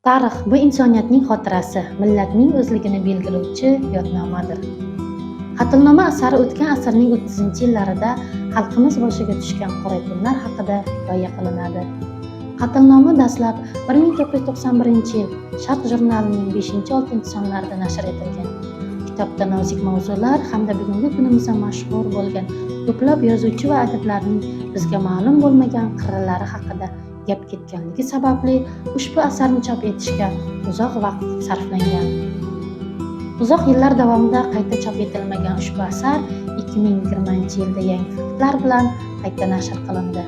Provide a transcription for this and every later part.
Tarix – bu insoniyatning xotirasi, millatning o'zligini belgilovchi yodnomadir. Qatlnoma asari o'tgan asrning 30-yillarida xalqimiz boshiga tushgan qora kunlar haqida hikoya qilinadi. Qatlnoma dastlab 1991-yil Sharq jurnalining 5-6 sonlarida nashr etilgan. Kitobda nozik mavzular hamda bugungi kunimizda mashhur bo'lgan ko'plab yozuvchi va adiblarning bizga ma'lum bo'lmagan qirralari haqida gap ketganligi sababli ushbu asarni chop etishga uzoq vaqt sarflangan. Uzoq yillar davomida qayta chop etilmagan ushbu asar 2020-yilda yangi faktlar bilan qayta nashr qilindi.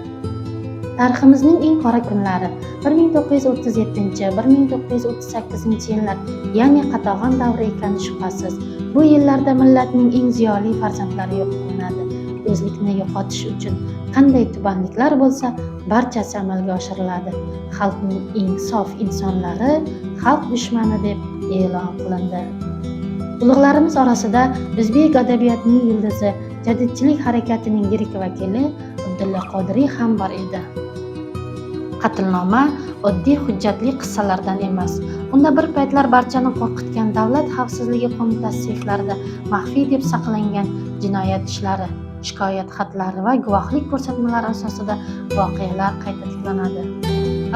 Tariximizning eng qora kunlari 1937-1938-yillar, ya'ni qatag'on davri ekani shubhasiz. Bu yillarda millatning eng ziyoli farzandlari yo'q qilinadi. O'zlikni yo'qotish uchun qanday tubanliklar bo'lsa, barchasi amalga oshiriladi. Xalqning eng sof insonlari xalq dushmani deb e'lon qilindi. Ulug'larimiz orasida o'zbek adabiyotining yulduzi, jadidchilik harakatining yirik vakili Abdulla Qodiriy ham bor edi. Qatlnoma oddiy hujjatli qissalardan emas. Unda bir paytlar barchani qo'rqitgan Davlat xavfsizligi qo'mitasi seyflarida maxfiy deb saqlangan jinoyat ishlari, shikoyat xatlari va guvohlik ko'rsatmalari asosida voqealar qayta tiklanadi.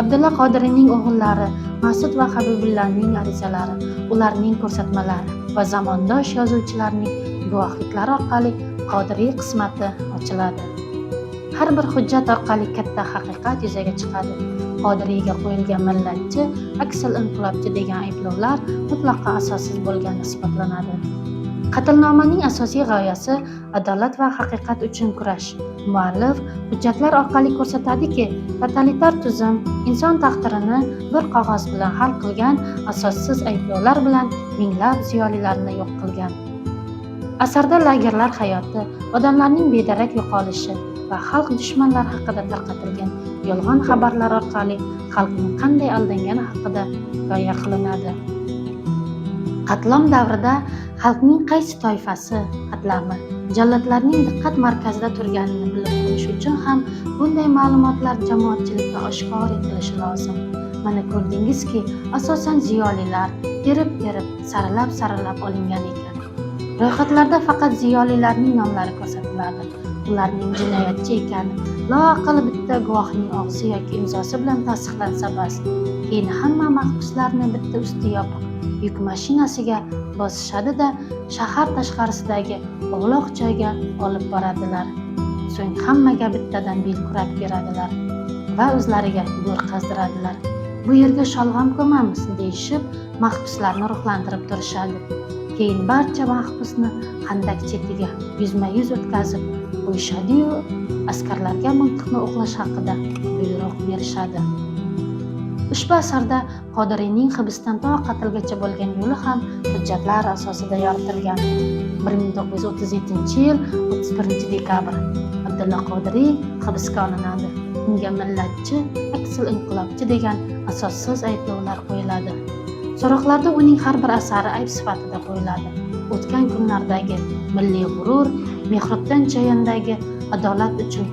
Abdulla Qodiriyning o'g'illari Mas'ud va Habibullaning arizalari, ularning ko'rsatmalari va zamondosh yozuvchilarning guvohliklari orqali Qodiriy qismati ochiladi. Har bir hujjat orqali katta haqiqat yuzaga chiqadi. Qodiriyga qo'yilgan millatchi, aksal inqilobchi degan ayblovlar mutlaqo asossiz bo'lgani isbotlanadi. Qatlnomaning asosiy g'oyasi adolat va haqiqat uchun kurash. Muallif hujjatlar orqali ko'rsatadiki, totalitar tuzum inson taqdirini bir qog'oz bilan hal qilgan, asossiz ayblovlar bilan minglab ziyolilarni yo'q qilgan. Asarda lagerlar hayoti, odamlarning bedarak yo'qolishi va xalq dushmanlari haqida tarqatilgan yolg'on xabarlar orqali xalqning qanday aldangani haqida hikoya qilinadi. Qatlon davrida xalqning qaysi toifasi, qatlami, jallodlarning diqqat markazida turganini bilib qo'yish uchun ham bunday ma'lumotlar jamoatchilikka oshkor etilishi lozim. Mana ko'rdingizki, asosan ziyolilar terib-terib, saralab olingan ekan. Ro'yxatlarda faqat ziyolilarning nomlari ko'rsatiladi. Ularning jinoyatchi ekani loaqal bitta guvohning og'zi yoki imzosi bilan tasdiqlansa bas. Keyin hamma mahbuslarni bitta usti yopiq yuk mashinasiga bosishadi-da, shahar tashqarisidagi o'g'loq joyga olib boradilar. So'ng hammaga bittadan belkurak beradilar va o'zlariga go'r qazdiradilar. Bu yerga sholg'om ko'mamiz deyishib, mahbuslarni ruhlantirib turishadi. Keyin barcha mahbusni xandak chetiga yuzma-yuz o'tkazib qo'yishadi-yu, askarlarga miltiqni o'qlash haqida buyruq berishadi. Ushbu asarda Qodiriyning hibsdan to qatlgacha bo'lgan yo'li ham hujjatlar asosida yoritilgan. 1937-yil 31-dekabr Abdulla Qodiriy hibsga olinadi. Unga millatchi, aksil inqilobchi degan asossiz ayblovlar qo'yiladi. So'roqlarda uning har bir asari ayb sifatida qo'yiladi. O'tgan kunlardagi milliy g'urur, Mehrobdan Chayondagi adolat uchun